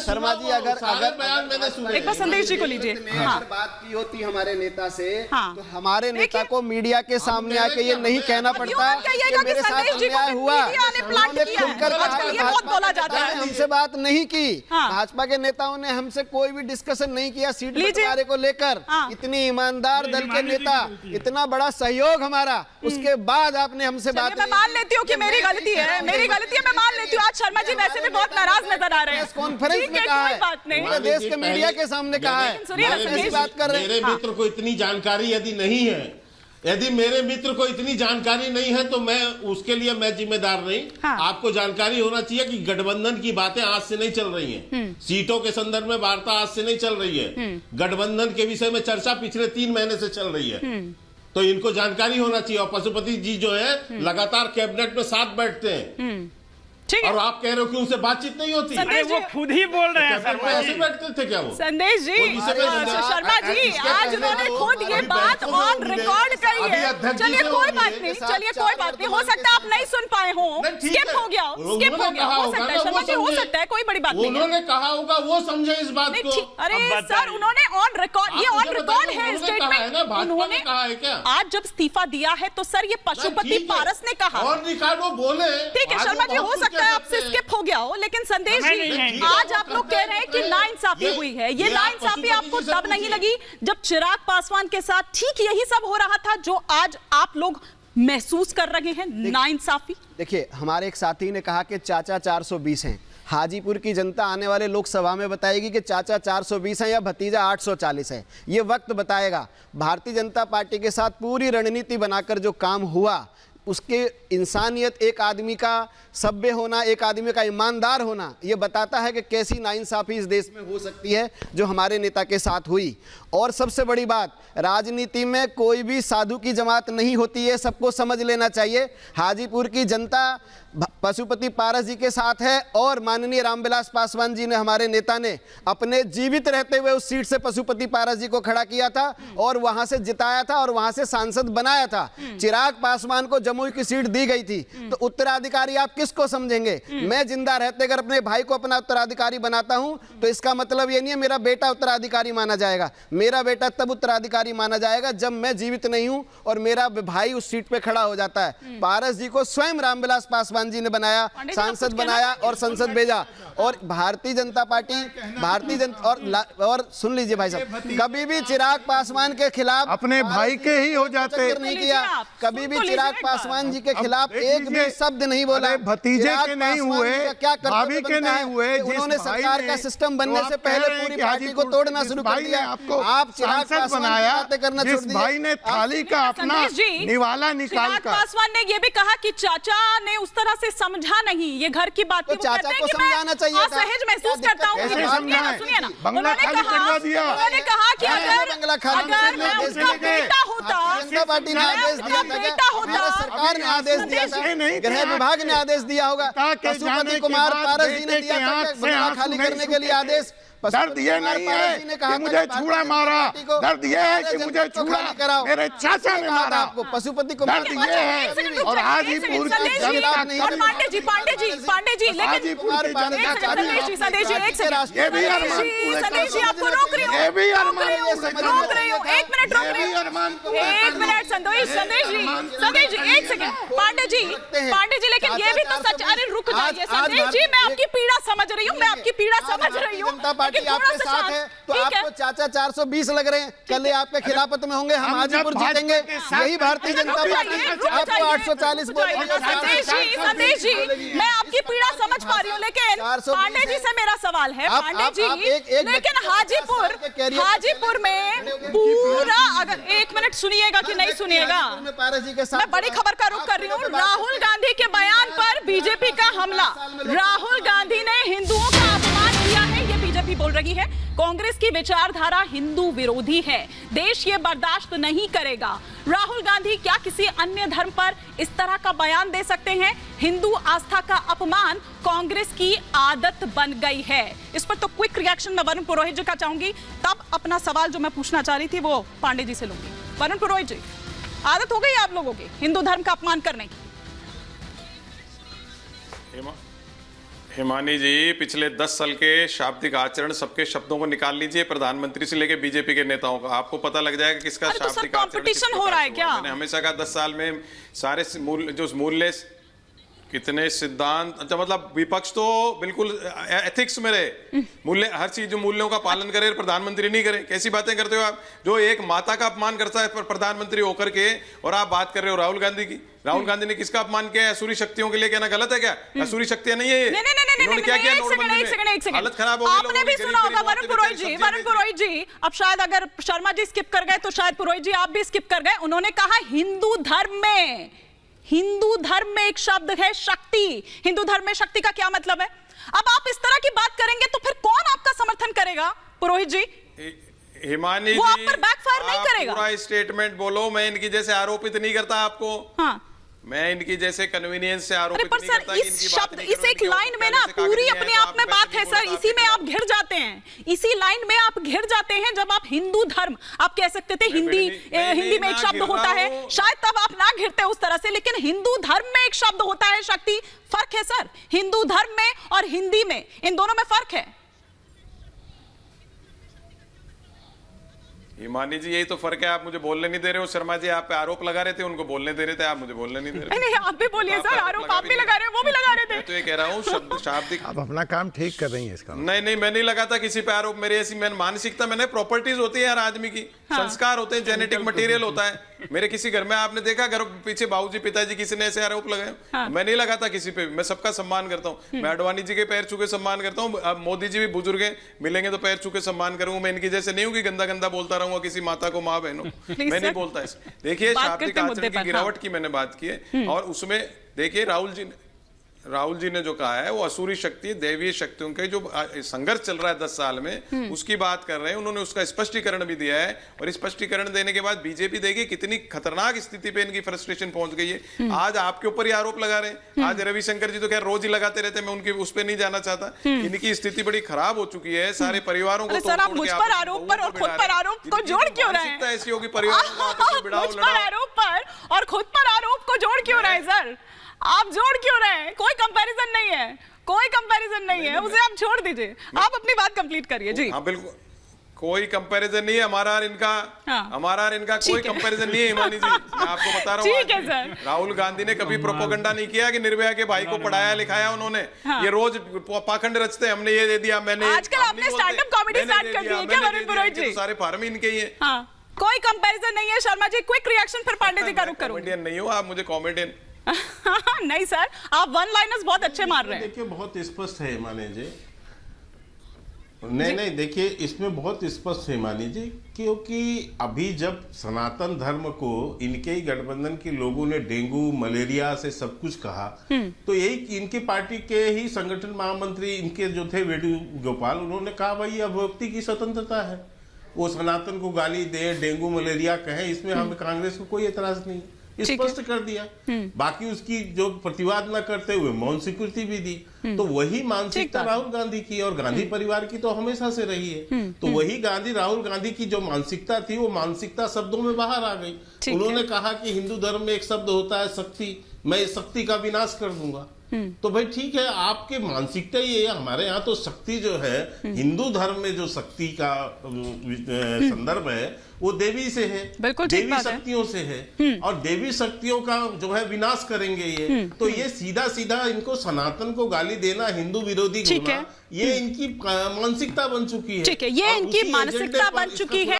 शर्मा जी अगर बयान मैंने सुने, एक बार संदेश जी को लीजिए। अगर बात की होती हमारे नेता से हाँ। तो हमारे नेता को मीडिया के सामने आके ये नहीं कहना पड़ता कि मेरे साथ अन्याय हुआ। हमसे बात नहीं की, भाजपा के नेताओं ने हमसे कोई भी डिस्कशन नहीं किया सीट बंटवारे को लेकर। इतनी ईमानदार दल के नेता, इतना बड़ा सहयोग हमारा, उसके बाद आपने हमसे बात। मैं मान लेती हूँ कि मेरी गलती है, मेरी गलती है, मैं मान लेती हूँ। आज शर्मा जी वैसे भी बहुत नाराज नजर आ रहे हैं। कॉन्फ्रेंस में कहा है, पूरे देश के मीडिया के सामने कहा है, बात कर रहे हैं। मेरे मित्र को इतनी जानकारी यदि नहीं है, यदि मेरे मित्र को इतनी जानकारी नहीं है तो मैं उसके लिए मैं जिम्मेदार नहीं। आपको जानकारी होना चाहिए कि गठबंधन की बातें आज से नहीं चल रही हैं। सीटों के संदर्भ में वार्ता आज से नहीं चल रही है। गठबंधन के विषय में चर्चा पिछले 3 महीने से चल रही है। तो इनको जानकारी होना चाहिए। और पशुपति जी जो है लगातार कैबिनेट में साथ बैठते हैं, और आप कह रहे हो कि उनसे बातचीत नहीं होती। अरे वो खुद ही बोल रहे हैं। ऐसे बैठते थे क्या वो? संदेश जी, शर्मा जी आज उन्होंने खुद ये बात ऑन रिकॉर्ड कही है। चलिए कोई बात नहीं, चलिए कोई बात नहीं, हो सकता है आप नहीं सुन पाए हो, स्किप हो गया, स्किप हो गया, हो सकता है शर्मा जी, हो सकता है, कोई बड़ी बात नहीं। उन्होंने कहा होगा, वो समझे इस बात को। अरे सर, उन्होंने ऑन रिकॉर्ड, ये ऑन रिकॉर्ड है स्टेटमेंट। उन्होंने कहा है क्या आज जब इस्तीफा दिया है तो सर ये पशुपति पारस ने कहा। और रिकॉर्ड वो बोले, ठीक है शर्मा जी, हो सकता है आपसे स्किप हो गया हो, लेकिन संदेश जी आज आप लोग कह रहे हैं कि नाइंसाफी हुई है। ये नाइंसाफी आपको तब नहीं लगी जब चिराग पासवान के साथ ठीक यही सब हो रहा था जो आज आप लोग महसूस कर रहे हैं, नाइंसाफी? देखिए, हमारे एक साथी ने कहा कि चाचा 420 हैं। हाजीपुर की जनता आने वाले लोकसभा में बताएगी कि चाचा 420 है या भतीजा 840 है। ये वक्त बताएगा। भारतीय जनता पार्टी के साथ पूरी रणनीति बनाकर जो काम हुआ, उसके इंसानियत, एक आदमी का सभ्य होना, एक आदमी का ईमानदार होना, ये बताता है कि कैसी नाइंसाफी इस देश में हो सकती है जो हमारे नेता के साथ हुई। और सबसे बड़ी बात, राजनीति में कोई भी साधु की जमात नहीं होती है, सबको समझ लेना चाहिए। हाजीपुर की जनता पशुपति पारस जी के साथ है और माननीय रामविलास पासवान जी ने, हमारे नेता ने अपने जीवित रहते हुए उस सीट से पशुपति पारस जी को खड़ा किया था और वहां से जिताया था और वहां से सांसद बनाया था। चिराग पासवान को जमुई की सीट दी गई थी, तो उत्तराधिकारी आप किसको समझेंगे? मैं जिंदा रहते अगर अपने भाई को अपना उत्तराधिकारी बनाता हूं तो इसका मतलब ये नहीं है मेरा बेटा उत्तराधिकारी माना जाएगा। मेरा बेटा तब उत्तराधिकारी माना जाएगा जब मैं जीवित नहीं हूं और मेरा भाई उस सीट पे खड़ा हो जाता है। पारस जी को स्वयं रामविलास पासवान जी ने बनाया, सांसद बनाया और संसद भेजा। और भारतीय जनता पार्टी, भारतीय जनता और सुन लीजिए भाई साहब, कभी भी चिराग पासवान के खिलाफ, अपने भाई के ही हो जाते नहीं किया, कभी भी चिराग पासवान जी के खिलाफ एक भी शब्द नहीं बोला। भतीजे के नहीं हुए, भाभी के नहीं हुए, उन्होंने सरकार का सिस्टम बनने से पहले पूरी पार्टी को तोड़ना शुरू कर दिया। आप चिराग पासवान की बातें करना छोड़ दिए। भाई ने थाली का अपना निवाला निकाल कर, पासवान ने ये भी कहा कि चाचा ने उस तरह से समझा नहीं ये घर की बात। तो चाचा को समझाना चाहिए था। असहज महसूस करता हूँ। सुनिए ना, उन्होंने कहा कि अगर मैं उसका बेटा होता, पार्टी ने आदेश दिया था, सरकार ने आदेश दिया था, गृह विभाग ने आदेश दिया होगा, पशुपति कुमार पारस जी ने दिया था बंगला खाली करने के लिए आदेश। दर्द ये नहीं है कि मुझे छुरा मारा, दर्द ये है कि मुझे छुरा मेरे चाचा ने मारा आपको। पशुपति को दर्द ये है। और हाजीपुर की जनता नहीं, और पांडे जी, लेकिन हाजीपुर की जनता संदेश जी एक सेकंड, ये भी अरमान, संदेश जी आपको रोक रही हूँ, ये भी अरमान, रोक रही हूँ, 1 मिनट रोक रही हूँ, 1 मिनट संदेश जी 1 सेकंड। पांडे जी लेकिन ये भी तो सच। अरे रुक जाइए संदेश जी, मैं आपकी पीड़ा समझ रही हूँ, मैं आपकी पीड़ा समझ रही हूँ। आपके साथ है तो आपको चाचा 420 लग रहे हैं, कल आपके खिलाफत में होंगे, हम हाजीपुर जीतेंगे। यही भारतीय जनता पार्टी आपको 840 संदेश जी, मैं आपकी पीड़ा समझ पा रही हूँ, लेकिन पांडे जी से मेरा सवाल है, पांडे जी, लेकिन हाजीपुर में पूरा, अगर 1 मिनट सुनिएगा कि नहीं सुनिएगा, मैं बड़ी खबर का रुख कर रही हूँ। राहुल गांधी के बयान पर बीजेपी का हमला, राहुल गांधी ने हिंदुओं का अपमान किया है, ये बीजेपी बोल रही है। कांग्रेस की विचारधारा हिंदू विरोधी है, देश ये बर्दाश्त नहीं करेगा। राहुल गांधी क्या किसी अन्य धर्म पर इस तरह का बयान दे सकते हैं? हिंदू आस्था का अपमान कांग्रेस की आदत बन गई है। इस पर तो क्विक रिएक्शन मैं वरुण पुरोहित जी का चाहूंगी, तब अपना सवाल जो मैं पूछना चाह रही थी वो पांडे जी से लूंगी। वरुण पुरोहित जी, आदत हो गई आप लोगों की हिंदू धर्म का अपमान करने की? हिमानी जी, पिछले 10 साल के शाब्दिक आचरण सबके शब्दों को निकाल लीजिए, प्रधानमंत्री से लेके बीजेपी के नेताओं का, आपको पता लग जाएगा किसका शाब्दिक आचरण कंपटीशन हो रहा है क्या? मैंने हमेशा कहा 10 साल में सारे मूल्य कितने सिद्धांत, अच्छा मतलब विपक्ष तो बिल्कुल एथिक्स में रहे, मूल्य हर चीज जो मूल्यों का पालन करे, प्रधानमंत्री नहीं करे। कैसी बातें करते हो आप? जो एक माता का अपमान करता है प्रधानमंत्री होकर के, और आप बात कर रहे हो राहुल गांधी की। राहुल गांधी ने किसका अपमान किया? असुरी शक्तियों के लिए कहना गलत है क्या? असुरी शक्तियां नहीं है ये। इन्होंने क्या किया नोटबंदी में? हालत खराब हो गई। आपने भी सुना होगा वरुण पुरोहित जी, अब शायद अगर शर्मा जी स्किप कर गए तो शायद पुरोहित जी आप भी स्किप कर गए। उन्होंने कहा हिंदू धर्म में एक शब्द है शक्ति। हिंदू धर्म में शक्ति का क्या मतलब है? अब आप इस तरह की बात करेंगे तो फिर कौन आपका समर्थन करेगा? पुरोहित जी, हिमानी वो आप पर बैकफायर नहीं करेगा। पूरा स्टेटमेंट बोलो। मैं इनकी जैसे आरोपित नहीं करता आपको। हाँ। मैं इनकी जैसे कन्वीनियंस से आरोपित नहीं करता। इस शब्द, इस एक लाइन में ना पूरी अपने आप में बात है सर, इसी में आप घिर जाते हैं, इसी लाइन में आप घिर जाते हैं। जब आप हिंदू धर्म, आप कह सकते थे हिंदी में एक शब्द होता है, शायद तब आप ना घिरते उस तरह से, लेकिन हिंदू धर्म में एक शब्द होता है शक्ति। फर्क है सर, हिंदू धर्म में और हिंदी में, इन दोनों में फर्क है। हिमानी जी, यही तो फर्क है, आप मुझे बोलने नहीं दे रहे हो। शर्मा जी आप पे आरोप लगा रहे थे, उनको बोलने दे रहे थे, आप मुझे बोलने नहीं दे रहे। नहीं, आप भी बोलिए सर, आरोप आप भी लगा रहे हो, वो भी लगा रहे थे। तो ये कह रहा हूँ शाब्दिक, आप अपना काम ठीक कर रही हैं इसका। नहीं, मैं नहीं लगाता किसी पे आरोप। मेरी ऐसी मानसिकता, मैंने प्रॉपर्टीज होती है हर आदमी की, संस्कार होते हैं, जेनेटिक मटेरियल होता है। मेरे किसी घर में आपने देखा घर पीछे बाबूजी पिताजी किसी ने ऐसे आरोप लगाए? मैं नहीं लगाता किसी पे। मैं सबका सम्मान करता हूँ। मैं अडवाणी जी के पैर छू के सम्मान करता हूँ। अब मोदी जी भी बुजुर्ग हैं, मिलेंगे तो पैर छू के सम्मान करूंगा। मैं इनकी जैसे नहीं हूँ कि गंदा बोलता रहूंगा किसी माता को, माँ बहनों। मैं नहीं बोलता ऐसे। देखिए, शाब्दिक आचरण की गिरावट की मैंने बात की है, और उसमें देखिए राहुल जी ने जो कहा है वो असुरी शक्ति, दैवीय शक्तियों के जो संघर्ष चल रहा है 10 साल में, उसकी बात कर रहे हैं। उन्होंने उसका स्पष्टीकरण भी दिया है, और स्पष्टीकरण देने के बाद बीजेपी देखिए कितनी खतरनाक स्थिति पे इनकी फ्रस्ट्रेशन पहुंच गई है। आज आपके ऊपर ही आरोप लगा रहे हैं। आज रविशंकर जी तो खैर रोज ही लगाते रहते हैं, मैं उनकी उस पर नहीं जाना चाहता। इनकी स्थिति बड़ी खराब हो चुकी है, सारे परिवारों को सर, आप मुझ पर आरोप पर और खुद पर आरोप को जोड़ क्यों रहे हैं? ऐसी होगी परिवार आरोप पर और खुद पर आरोप को जोड़ क्यों रहे हैं सर? आप जोड़ क्यों रहे हैं? कोई कंपैरिजन नहीं है, कोई कंपैरिजन नहीं है, उसे आप छोड़ दीजिए। आप अपनी बात कंप्लीट करिए जी। हाँ बिल्कुल, कोई कंपैरिजन नहीं है हमारा और इनका। हमारा और इनका कोई कंपैरिजन नहीं है हिमानी जी, मैं आपको बता रहा हूँ। ठीक है सर। राहुल गांधी ने कभी प्रोपोगंडा नहीं किया कि निर्भया के भाई को पढ़ाया लिखाया उन्होंने। ये रोज पाखंड रचते हैं, हमने ये दे दिया, मैंने। आजकल आपने स्टार्टअप कॉमेडी स्टार्ट कर दी है क्या वरुण पुरोहित जी? सारे फार्म इनके ही हैं। कोई कंपैरिजन नहीं है। शर्मा जी, क्विक रिएक्शन, फिर पांडे जी का रुख करूंगी। कॉमेडियन नहीं हो आप, मुझे कॉमेडियन नहीं सर, आप वन लाइनर्स बहुत अच्छे मार रहे हैं। देखिए, बहुत स्पष्ट है माने जी। नहीं, देखिए इसमें बहुत स्पष्ट है मानी जी, क्योंकि अभी जब सनातन धर्म को इनके ही गठबंधन के लोगों ने डेंगू मलेरिया से सब कुछ कहा, तो यही इनकी पार्टी के ही संगठन महामंत्री इनके जो थे वेणुगोपाल, उन्होंने कहा भाई अभिव्यक्ति की स्वतंत्रता है, वो सनातन को गाली दे, डेंगू मलेरिया कहे, इसमें हमें कांग्रेस को कोई एतराज नहीं, स्पष्ट कर दिया। बाकी उसकी जो प्रतिवाद न करते हुए मौन स्वीकृति भी दी। तो वही मानसिकता राहुल गांधी की और गांधी परिवार की तो हमेशा से रही है। तो वही राहुल गांधी की जो मानसिकता थी, वो मानसिकता शब्दों में बाहर आ गई। उन्होंने कहा कि हिंदू धर्म में एक शब्द होता है शक्ति, मैं शक्ति का विनाश कर दूंगा। तो भाई ठीक है, आपके मानसिकता ये है। हमारे यहाँ तो शक्ति जो है, हिंदू धर्म में जो शक्ति का संदर्भ है वो देवी से है, देवी शक्तियों से है, और देवी शक्तियों का जो है विनाश करेंगे ये। तो ये सीधा इनको सनातन को गाली देना, हिंदू विरोधी होना, ये इनकी मानसिकता बन चुकी है। ठीक है, ये इनकी मानसिकता बन चुकी है।